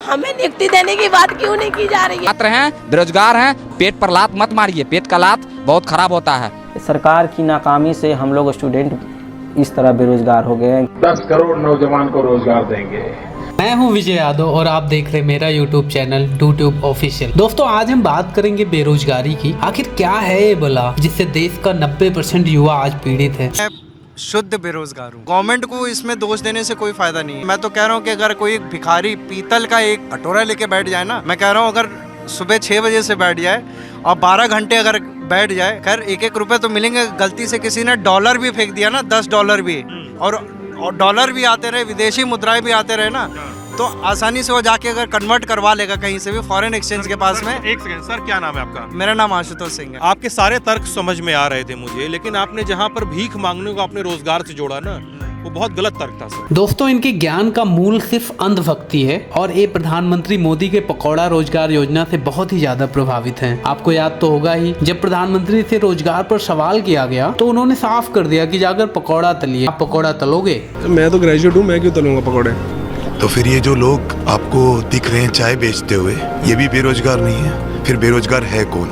हमें नियुक्ति देने की बात क्यों नहीं की जा रही है? छात्र हैं, बेरोजगार हैं, पेट पर लात मत मारिए, पेट का लात बहुत खराब होता है। सरकार की नाकामी से हम लोग स्टूडेंट इस तरह बेरोजगार हो गए हैं। 10 करोड़ नौजवान को रोजगार देंगे। मैं हूं विजय यादव और आप देख रहे हैं मेरा YouTube चैनल DoTube ऑफिशियल। दोस्तों आज हम बात करेंगे बेरोजगारी की। आखिर क्या है ये बला जिससे देश का 90% युवा आज पीड़ित है। मैं शुद्ध बेरोजगार हूँ। गवर्नमेंट को इसमें दोष देने से कोई फायदा नहीं है। मैं तो कह रहा हूँ कि अगर कोई भिखारी पीतल का एक कटोरा लेके बैठ जाए ना, मैं कह रहा हूँ अगर सुबह 6 बजे से बैठ जाए और 12 घंटे अगर बैठ जाए, खैर 1-1 रुपए तो मिलेंगे। गलती से किसी ने डॉलर भी फेंक दिया ना, 10 डॉलर भी, और डॉलर भी आते रहे, विदेशी मुद्राएं भी आते रहे ना, तो आसानी से वो जाके अगर कन्वर्ट करवा लेगा कहीं से भी फॉरेन एक्सचेंज के पास में। एक सेकंड सर, क्या नाम है आपका? मेरा नाम आशुतोष सिंह है। आपके सारे तर्क समझ में आ रहे थे मुझे, लेकिन आपने जहाँ पर भीख मांगने को आपने रोजगार से जोड़ा ना, वो बहुत गलत तर्क था सर। दोस्तों इनके ज्ञान का मूल सिर्फ अंधभक्ति है और ये प्रधानमंत्री मोदी के पकौड़ा रोजगार योजना से बहुत ही ज्यादा प्रभावित हैं। आपको याद तो होगा ही, जब प्रधानमंत्री से रोजगार पर सवाल किया गया तो उन्होंने साफ कर दिया कि जाकर पकौड़ा तलिए। आप पकौड़ा तलोगे? मैं तो ग्रेजुएट हूँ, मैं क्यों तलूंगा पकौड़े। तो फिर ये जो लोग आपको दिख रहे हैं चाय बेचते हुए, ये भी बेरोजगार नहीं है। फिर बेरोजगार है कौन?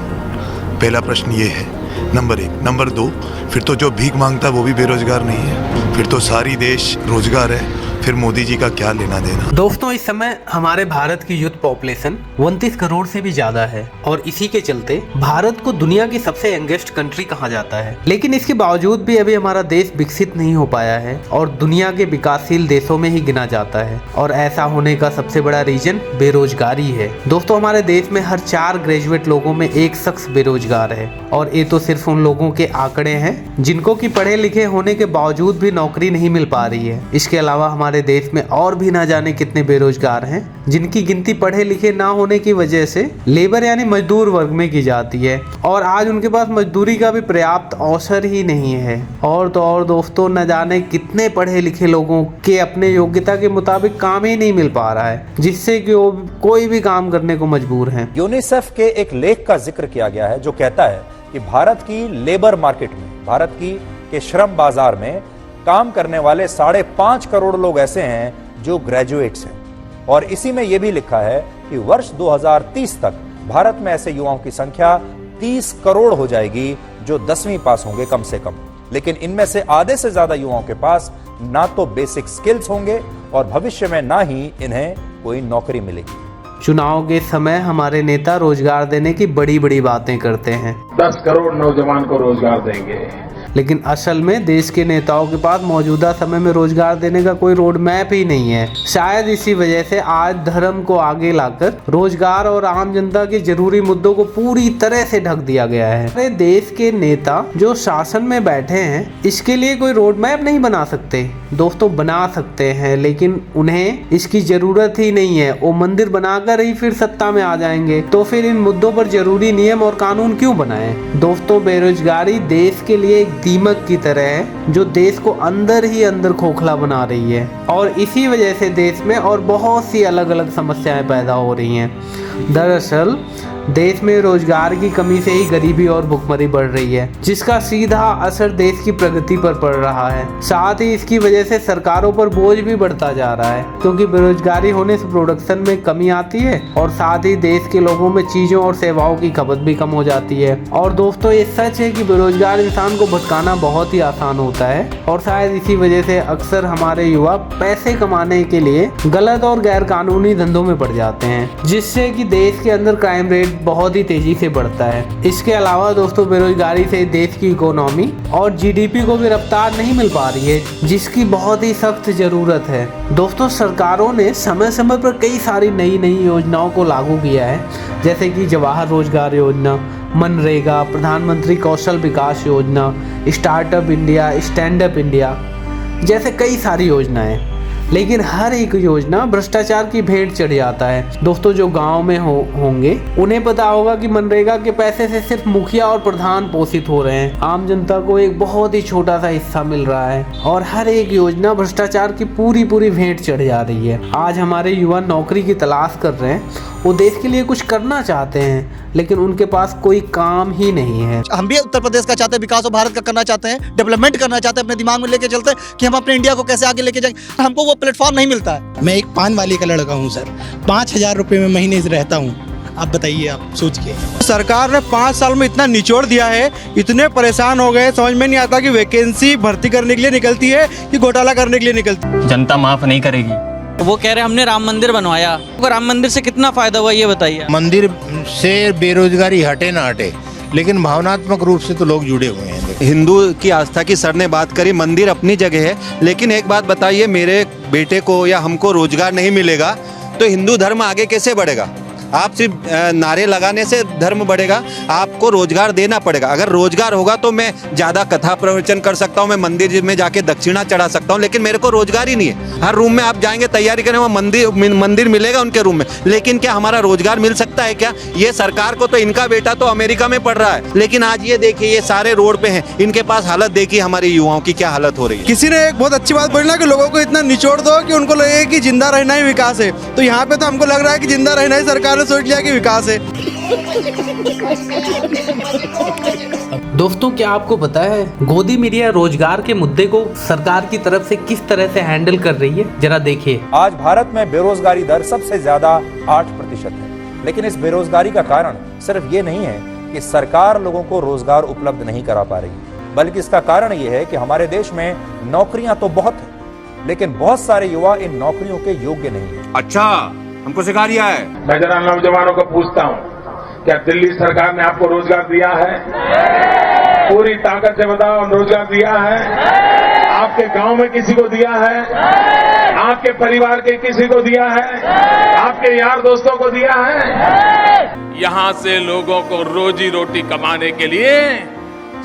पहला प्रश्न ये है, नंबर 1। नंबर 2, फिर तो जो भीख मांगता है वो भी बेरोजगार नहीं है, फिर तो सारी देश रोजगार है। फिर मोदी जी का क्या लेना देना। दोस्तों इस समय हमारे भारत की यूथ पॉपुलेशन 29 करोड़ से भी ज्यादा है और इसी के चलते भारत को दुनिया की सबसे यंगेस्ट कंट्री कहा जाता है। लेकिन इसके बावजूद भी अभी हमारा देश विकसित नहीं हो पाया है और दुनिया के विकासशील देशों में ही गिना जाता है। और ऐसा होने का सबसे बड़ा रीजन बेरोजगारी है। दोस्तों हमारे देश में हर 4 ग्रेजुएट लोगों में एक शख्स बेरोजगार है और ये तो सिर्फ उन लोगों के आंकड़े हैं जिनको की पढ़े लिखे होने के बावजूद भी नौकरी नहीं मिल पा रही है। इसके अलावा हमारे देश में और भी ना जाने कितने बेरोजगार हैं जिनकी गिनती पढ़े लिखे ना होने की वजह से लेबर यानी मजदूर वर्ग में की जाती है और आज उनके पास मजदूरी का भी पर्याप्त अवसर ही नहीं है। और तो और दोस्तों न जाने कितने पढ़े लिखे लोगों के अपने योग्यता के मुताबिक काम ही नहीं मिल पा रहा है, जिससे कि वो कोई भी काम करने को मजबूर हैं। यूनिसेफ के एक लेख का जिक्र किया गया है जो कहता है कि भारत की लेबर मार्केट में, भारत के श्रम बाजार में काम करने वाले 5.5 करोड़ लोग ऐसे हैं जो ग्रेजुएट्स हैं। और इसी में यह भी लिखा है कि वर्ष 2030 तक भारत में ऐसे युवाओं की संख्या 30 करोड़ हो जाएगी जो 10वीं पास होंगे कम से कम। लेकिन इनमें से आधे से ज्यादा युवाओं के पास ना तो बेसिक स्किल्स होंगे और भविष्य में ना ही इन्हें कोई नौकरी मिलेगी। चुनाव के समय हमारे नेता रोजगार देने की बड़ी बड़ी बातें करते हैं, 10 करोड़ नौजवान को रोजगार देंगे, लेकिन असल में देश के नेताओं के पास मौजूदा समय में रोजगार देने का कोई रोड मैप ही नहीं है। शायद इसी वजह से आज धर्म को आगे लाकर रोजगार और आम जनता के जरूरी मुद्दों को पूरी तरह से ढक दिया गया है। हमारे देश के नेता जो शासन में बैठे हैं इसके लिए कोई रोड मैप नहीं बना सकते। दोस्तों बना सकते हैं लेकिन उन्हें इसकी जरूरत ही नहीं है। वो मंदिर बनाकर ही फिर सत्ता में आ जाएंगे, तो फिर इन मुद्दों पर जरूरी नियम और कानून क्यों बनाए। दोस्तों बेरोजगारी देश के लिए एक दीमक की तरह है जो देश को अंदर ही अंदर खोखला बना रही है और इसी वजह से देश में और बहुत सी अलग अलग समस्याएं पैदा हो रही हैं। दरअसल देश में रोजगार की कमी से ही गरीबी और भुखमरी बढ़ रही है, जिसका सीधा असर देश की प्रगति पर पड़ रहा है। साथ ही इसकी वजह से सरकारों पर बोझ भी बढ़ता जा रहा है, क्योंकि बेरोजगारी होने से प्रोडक्शन में कमी आती है और साथ ही देश के लोगों में चीजों और सेवाओं की खपत भी कम हो जाती है। और दोस्तों ये सच है कि बेरोजगार इंसान को भटकाना बहुत ही आसान होता है और शायद इसी वजह से अक्सर हमारे युवा पैसे कमाने के लिए गलत और गैर कानूनी धंधों में पड़ जाते हैं, जिससे कि देश के अंदर क्राइम रेट बहुत ही तेजी से बढ़ता है। इसके अलावा दोस्तों बेरोजगारी से देश की इकोनॉमी और जीडीपी को भी रफ्तार नहीं मिल पा रही है, जिसकी बहुत ही सख्त जरूरत है। दोस्तों सरकारों ने समय समय पर कई सारी नई नई योजनाओं को लागू किया है, जैसे कि जवाहर रोजगार योजना, मनरेगा, प्रधानमंत्री कौशल विकास योजना, startup India, stand up India जैसे कई सारी योजनाएं। लेकिन हर एक योजना भ्रष्टाचार की भेंट चढ़ जाता है। दोस्तों जो गांव में होंगे उन्हें पता होगा कि मनरेगा के पैसे से सिर्फ मुखिया और प्रधान पोषित हो रहे हैं, आम जनता को एक बहुत ही छोटा सा हिस्सा मिल रहा है और हर एक योजना भ्रष्टाचार की पूरी भेंट चढ़ जा रही है। आज हमारे युवा नौकरी की तलाश कर रहे हैं, वो देश के लिए कुछ करना चाहते हैं लेकिन उनके पास कोई काम ही नहीं है। हम भी उत्तर प्रदेश का चाहते हैं, विकास और भारत का करना चाहते हैं, डेवलपमेंट करना चाहते हैं, अपने दिमाग में लेके चलते हैं कि हम अपने इंडिया को कैसे आगे लेके जाएंगे। हमको वो वो प्लेटफॉर्म नहीं मिलता है। मैं एक पान वाले का लड़का हूँ सर, 5,000 रुपये में महीने से रहता हूँ। आप बताइए, आप सोचिए। सरकार ने 5 साल में इतना निचोड़ दिया है, इतने परेशान हो गए, समझ में नहीं आता कि वैकेंसी भर्ती करने के लिए निकलती है कि घोटाला करने के लिए निकलती है। जनता माफ नहीं करेगी। वो कह रहे हमने राम मंदिर बनवाया, तो राम मंदिर से कितना फायदा हुआ ये बताइए। मंदिर से बेरोजगारी हटे ना हटे, लेकिन भावनात्मक रूप से तो लोग जुड़े हुए हैं। हिंदू की आस्था की सर ने बात करी, मंदिर अपनी जगह है, लेकिन एक बात बताइए, मेरे बेटे को या हमको रोजगार नहीं मिलेगा तो हिंदू धर्म आगे कैसे बढ़ेगा? आप सिर्फ नारे लगाने से धर्म बढ़ेगा? आपको रोजगार देना पड़ेगा। अगर रोजगार होगा तो मैं ज़्यादा कथा प्रवचन कर सकता हूँ, मैं मंदिर में जाके दक्षिणा चढ़ा सकता हूँ, लेकिन मेरे को रोजगार ही नहीं है। हर रूम में आप जाएंगे तैयारी करें, वो मंदिर मिलेगा उनके रूम में, लेकिन क्या हमारा रोजगार मिल सकता है क्या? ये सरकार को तो, इनका बेटा तो अमेरिका में पढ़ रहा है, लेकिन आज ये देखिए ये सारे रोड पे हैं, इनके पास हालत देखिए हमारे युवाओं की क्या हालत हो रही है। किसी ने एक बहुत अच्छी बात बोली ना कि लोगों को इतना निचोड़ दो कि उनको लगे कि जिंदा रहना ही विकास है, तो यहाँ पे तो हमको लग रहा है कि जिंदा रहना ही सरकार ने सोच लिया कि विकास है। दोस्तों, क्या आपको पता है गोदी मीडिया रोजगार के मुद्दे को सरकार की तरफ से किस तरह से हैंडल कर रही है? जरा देखिए। आज भारत में बेरोजगारी दर सबसे ज्यादा 8% है, लेकिन इस बेरोजगारी का कारण सिर्फ ये नहीं है कि सरकार लोगों को रोजगार उपलब्ध नहीं करा पा रही, बल्कि इसका कारण ये है कि हमारे देश में नौकरियां तो बहुत है, लेकिन बहुत सारे युवा इन नौकरियों के योग्य नहीं है। अच्छा, हमको सिखा दिया है। मैं जरा नौजवानों को पूछता हूँ, क्या दिल्ली सरकार ने आपको रोजगार दिया है? पूरी ताकत से बताओ, रोजगार दिया है? आपके गांव में किसी को दिया है? आपके परिवार के किसी को दिया है? आपके यार दोस्तों को दिया है? यहाँ से लोगों को रोजी रोटी कमाने के लिए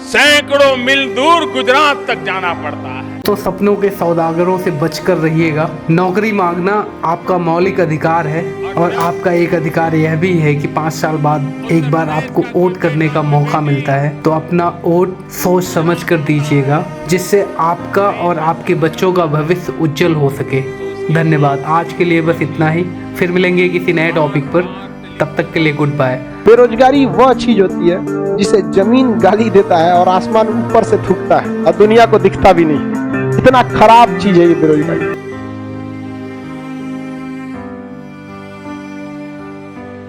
सैकड़ों मील दूर गुजरात तक जाना पड़ता है। तो सपनों के सौदागरों से बचकर रहिएगा। नौकरी मांगना आपका मौलिक अधिकार है, और आपका एक अधिकार यह भी है कि 5 साल बाद एक बार आपको वोट करने का मौका मिलता है, तो अपना वोट सोच समझ कर दीजिएगा, जिससे आपका और आपके बच्चों का भविष्य उज्जवल हो सके। धन्यवाद। आज के लिए बस इतना ही, फिर मिलेंगे किसी नए टॉपिक पर। तब तक के लिए गुड बाय। बेरोजगारी वह चीज होती है जिसे जमीन गाली देता है और आसमान ऊपर से थूकता है और दुनिया को दिखता भी नहीं। इतना खराब चीज है ये बेरोजगारी।